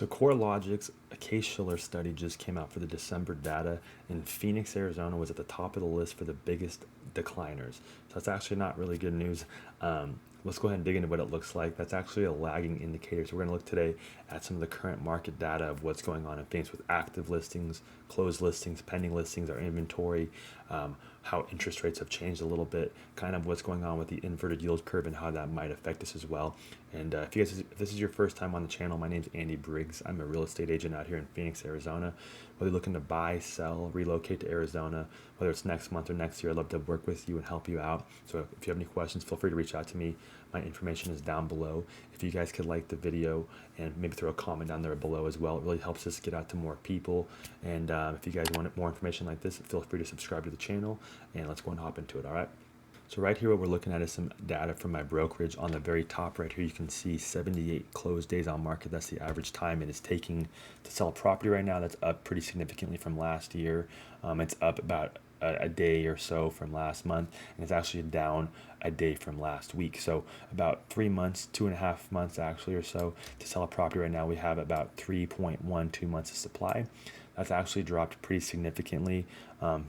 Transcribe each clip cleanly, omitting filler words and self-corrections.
So CoreLogic's Case-Shiller study just came out for the December data, and Phoenix, Arizona was at the top of the list for the biggest decliners. So that's actually not really good news. Let's go ahead and dig into what it looks like. That's actually a lagging indicator. So we're going to look today at some of the current market data of what's going on in Phoenix with active listings, closed listings, pending listings, our inventory, how interest rates have changed a little bit, kind of what's going on with the inverted yield curve and how that might affect us as well. And if this is your first time on the channel, my name's Andy Briggs. I'm a real estate agent out here in Phoenix, Arizona. Whether you're looking to buy, sell, relocate to Arizona, whether it's next month or next year, I'd love to work with you and help you out. So if you have any questions, feel free to reach out to me. My information is down below. If you guys could like the video and maybe throw a comment down there below as well, it really helps us get out to more people. And if you guys want more information like this, feel free to subscribe to the channel, and let's go and hop into it. All right. So right here, what we're looking at is some data from my brokerage. On the very top right here, you can see 78 closed days on market. That's the average time it is taking to sell a property right now. That's up pretty significantly from last year. It's up about a day or so from last month, and it's actually down a day from last week. So about 3 months, 2.5 months actually or so to sell a property right now. We have about 3.12 months of supply. That's actually dropped pretty significantly.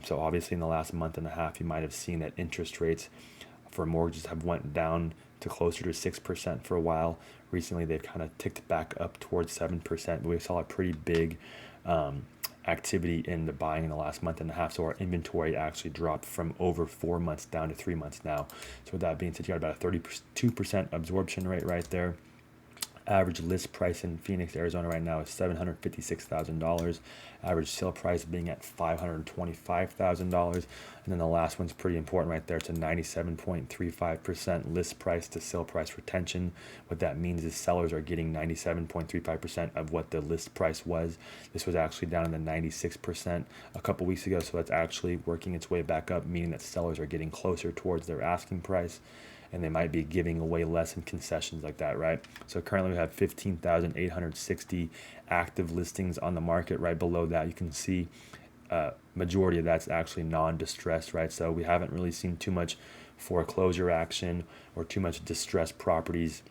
So obviously in the last month and a half, you might have seen that interest rates for mortgages have went down to closer to 6% for a while. Recently, they've kind of ticked back up towards 7%. But we saw a pretty big activity in the buying in the last month and a half. So our inventory actually dropped from over 4 months down to 3 months now. So with that being said, you got about a 32% absorption rate right there. Average list price in Phoenix, Arizona right now is $756,000. Average sale price being at $525,000. And then the last one's pretty important right there. It's a 97.35% list price to sale price retention. What that means is sellers are getting 97.35% of what the list price was. This was actually down in the 96% a couple weeks ago. So that's actually working its way back up, meaning that sellers are getting closer towards their asking price, and they might be giving away less in concessions like that, right? So currently we have 15,860 active listings on the market. Right below that, you can see majority of that's actually non-distressed, right? So we haven't really seen too much foreclosure action or too much distressed properties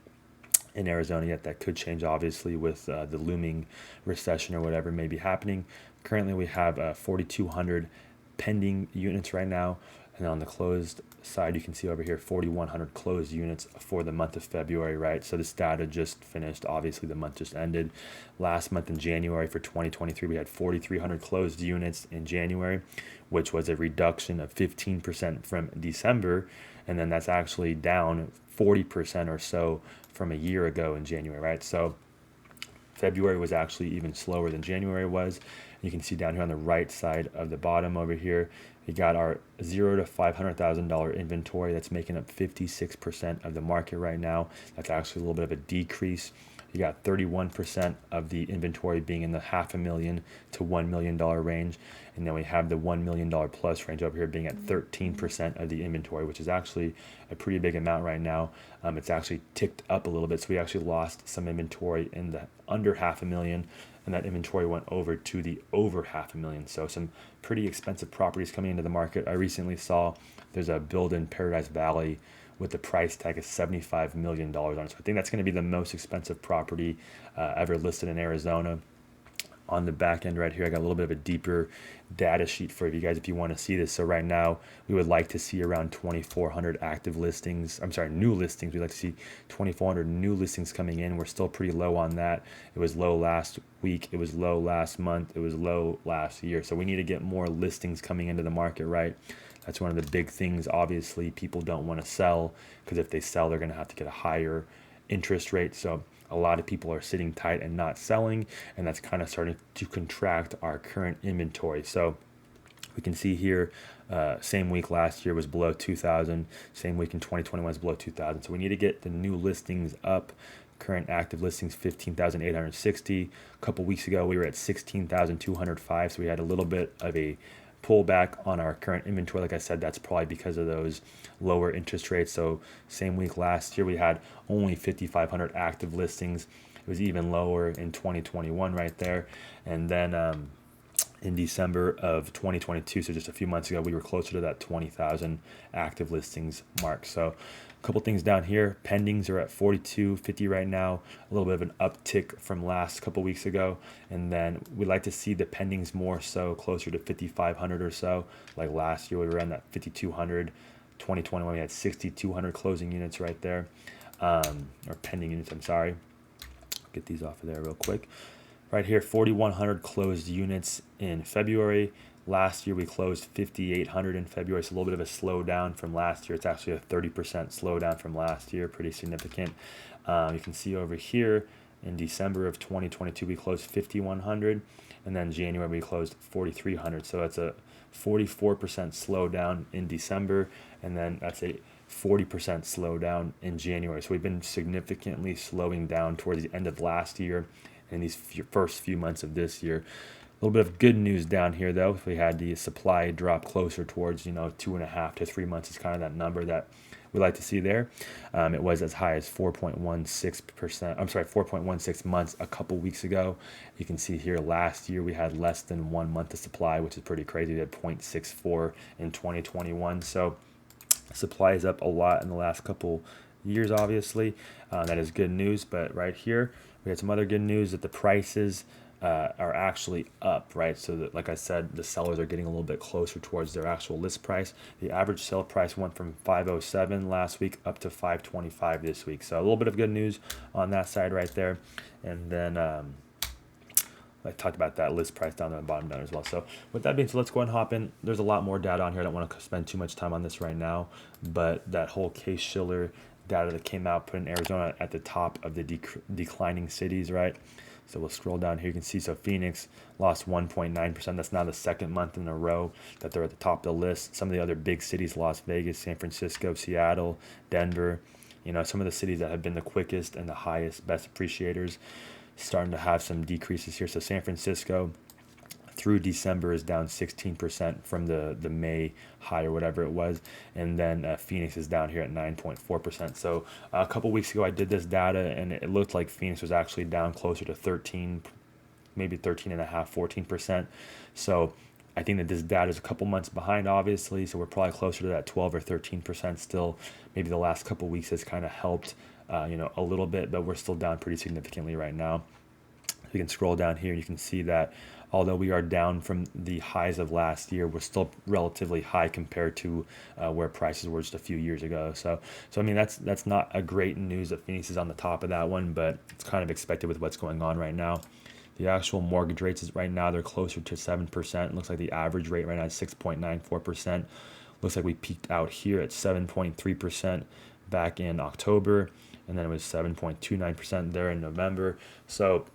in Arizona yet. That could change obviously with the looming recession or whatever may be happening. Currently we have 4,200 pending units right now. And on the closed side, you can see over here 4,100 closed units for the month of February, right? So this data just finished. Obviously, the month just ended. Last month in January for 2023, we had 4,300 closed units in January, which was a reduction of 15% from December. And then that's actually down 40% or so from a year ago in January, right? So February was actually even slower than January was. You can see down here on the right side of the bottom over here, we got our $0 to $500,000 inventory. That's making up 56% of the market right now. That's actually a little bit of a decrease. You got 31% of the inventory being in the $500,000 to $1 million range. And then we have the $1 million plus range over here being at 13% of the inventory, which is actually a pretty big amount right now. It's actually ticked up a little bit. So we actually lost some inventory in the under $500,000, and that inventory went over to the over $500,000. So some pretty expensive properties coming into the market. I recently saw there's a build in Paradise Valley with the price tag of $75 million on it. So I think that's going to be the most expensive property ever listed in Arizona. On the back end right here, I got a little bit of a deeper data sheet for you guys if you want to see this. So right now, we would like to see around 2,400 active listings. I'm sorry, new listings. We'd like to see 2,400 new listings coming in. We're still pretty low on that. It was low last week. It was low last month. It was low last year. So we need to get more listings coming into the market, right? That's one of the big things. Obviously, people don't want to sell because if they sell, they're going to have to get a higher interest rate. So a lot of people are sitting tight and not selling, and that's kind of starting to contract our current inventory. So we can see here, same week last year was below 2,000. Same week in 2021 was below 2,000. So we need to get the new listings up. Current active listings 15,860. A couple weeks ago, we were at 16,205. So we had a little bit of a pullback on our current inventory. Like I said, that's probably because of those lower interest rates. So same week last year, we had only 5,500 active listings. It was even lower in 2021 right there. And then in December of 2022, so just a few months ago, we were closer to that 20,000 active listings mark. So Couple things down here. Pendings are at 42.50 right now, a little bit of an uptick from last couple weeks ago. And then we'd like to see the pendings more so closer to 5,500 or so. Like last year, we were around that 5,200. 2021, we had 6,200 closing units right there, or pending units. I'm sorry. Get these off of there real quick. Right here, 4,100 closed units in February. Last year we closed 5,800 in February, so a little bit of a slowdown from last year. It's actually a 30% slowdown from last year, pretty significant. You can see over here in December of 2022 we closed 5,100, and then January we closed 4,300. So that's a 44% slowdown in December, and then that's a 40% slowdown in January. So we've been significantly slowing down towards the end of last year and these first few months of this year. A little bit of good news down here, though. If we had the supply drop closer towards, 2.5 to 3 months is kind of that number that we like to see there. It was as high as 4.16%. I'm sorry, 4.16 months a couple weeks ago. You can see here last year we had less than 1 month of supply, which is pretty crazy. We had 0.64 in 2021. So supply is up a lot in the last couple years, obviously. That is good news. But right here, we had some other good news that the prices are actually up, right? So that, like I said, the sellers are getting a little bit closer towards their actual list price. The average sale price went from 507 last week up to 525 this week. So a little bit of good news on that side right there. And then I talked about that list price down there on the bottom down as well. So with that being said, let's go ahead and hop in. There's a lot more data on here. I don't want to spend too much time on this right now, but that whole Case-Shiller data that came out put in Arizona at the top of the declining cities, right? So we'll scroll down here. You can see, so Phoenix lost 1.9%. That's now the second month in a row that they're at the top of the list. Some of the other big cities, Las Vegas, San Francisco, Seattle, Denver, some of the cities that have been the quickest and the highest, best appreciators, starting to have some decreases here. So San Francisco through December is down 16% from the May high or whatever it was. And then Phoenix is down here at 9.4%. So a couple weeks ago I did this data and it looked like Phoenix was actually down closer to 13, maybe 13.5, 14%. So I think that this data is a couple months behind, obviously. So we're probably closer to that 12 or 13% still. Maybe the last couple weeks has kind of helped, a little bit, but we're still down pretty significantly right now. You can scroll down here and you can see that although we are down from the highs of last year, we're still relatively high compared to where prices were just a few years ago. So I mean, that's not a great news that Phoenix is on the top of that one, but it's kind of expected with what's going on right now. The actual mortgage rates is right now, they're closer to 7%. It looks like the average rate right now is 6.94%. Looks like we peaked out here at 7.3% back in October, and then it was 7.29% there in November. So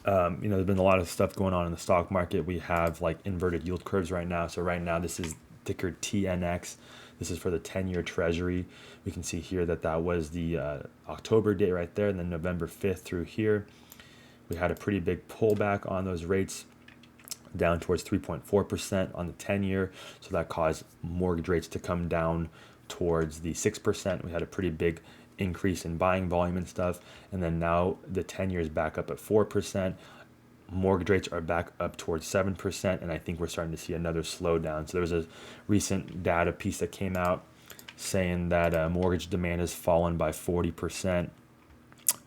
there's been a lot of stuff going on in the stock market. We have like inverted yield curves right now. So right now this is ticker TNX. This is for the 10-year treasury. We can see here that was the October date right there, and then November 5th through here. We had a pretty big pullback on those rates down towards 3.4% on the 10-year. So that caused mortgage rates to come down towards the 6%. We had a pretty big increase in buying volume and stuff, and then now the 10 years back up at 4%. Mortgage rates are back up towards 7%, and I think we're starting to see another slowdown. So there was a recent data piece that came out saying that mortgage demand has fallen by 40%.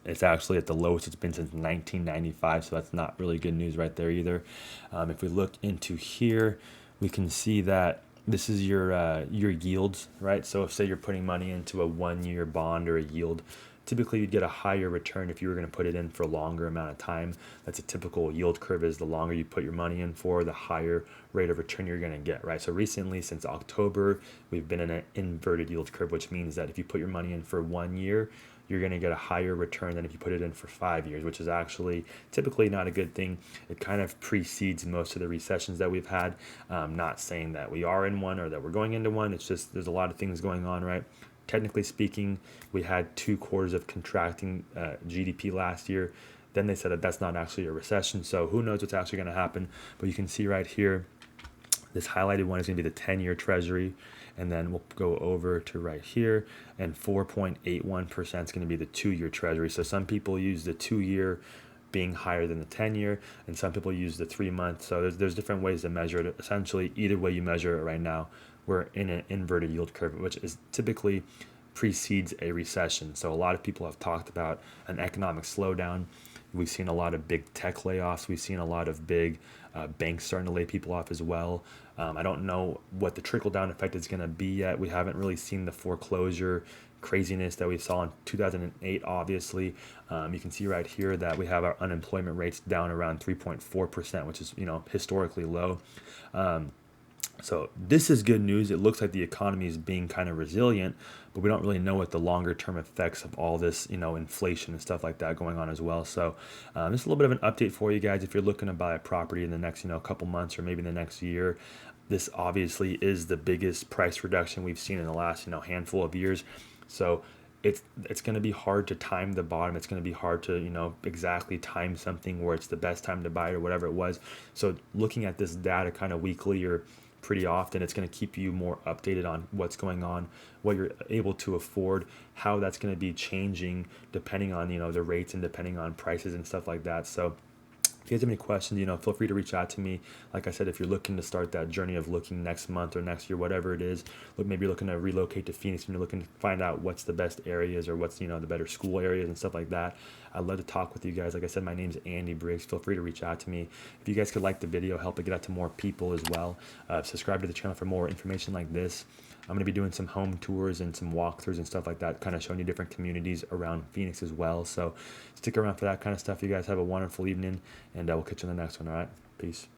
It's actually at the lowest it's been since 1995, so that's not really good news right there either. If we look into here, we can see that this is your yields, right? So if say you're putting money into a 1-year bond or a yield, typically you'd get a higher return if you were going to put it in for a longer amount of time. That's a typical yield curve, is the longer you put your money in for, the higher rate of return you're going to get, right? So recently, since October, we've been in an inverted yield curve, which means that if you put your money in for 1 year, you're going to get a higher return than if you put it in for 5 years, which is actually typically not a good thing. It kind of precedes most of the recessions that we've had. Not saying that we are in one or that we're going into one. It's just there's a lot of things going on, right? Technically speaking, we had 2 quarters of contracting GDP last year. Then they said that that's not actually a recession. So who knows what's actually going to happen. But you can see right here, this highlighted one is going to be the 10-year treasury. And then we'll go over to right here, and 4.81% is going to be the 2-year treasury. So some people use the 2-year being higher than the 10-year, and some people use the 3-month. So there's different ways to measure it. Essentially, either way you measure it right now, we're in an inverted yield curve, which is typically precedes a recession. So a lot of people have talked about an economic slowdown. We've seen a lot of big tech layoffs. We've seen a lot of big banks starting to lay people off as well. I don't know what the trickle down effect is going to be yet. We haven't really seen the foreclosure craziness that we saw in 2008. Obviously, you can see right here that we have our unemployment rates down around 3.4%, which is historically low. So this is good news. It looks like the economy is being kind of resilient, but we don't really know what the longer term effects of all this, inflation and stuff like that going on as well. So just a little bit of an update for you guys. If you're looking to buy a property in the next, couple months or maybe in the next year, this obviously is the biggest price reduction we've seen in the last, handful of years. So it's going to be hard to time the bottom. It's going to be hard to exactly time something where it's the best time to buy it or whatever it was. So looking at this data kind of weekly or pretty often, it's going to keep you more updated on what's going on, what you're able to afford, how that's going to be changing depending on the rates and depending on prices and stuff like that. So if you guys have any questions, feel free to reach out to me. Like I said, if you're looking to start that journey of looking next month or next year, whatever it is, maybe you're looking to relocate to Phoenix and you're looking to find out what's the best areas or what's, the better school areas and stuff like that. I'd love to talk with you guys. Like I said, my name's Andy Briggs. Feel free to reach out to me. If you guys could like the video, help it get out to more people as well. Subscribe to the channel for more information like this. I'm going to be doing some home tours and some walkthroughs and stuff like that, kind of showing you different communities around Phoenix as well. So stick around for that kind of stuff. You guys have a wonderful evening, and we'll catch you on the next one. All right. Peace.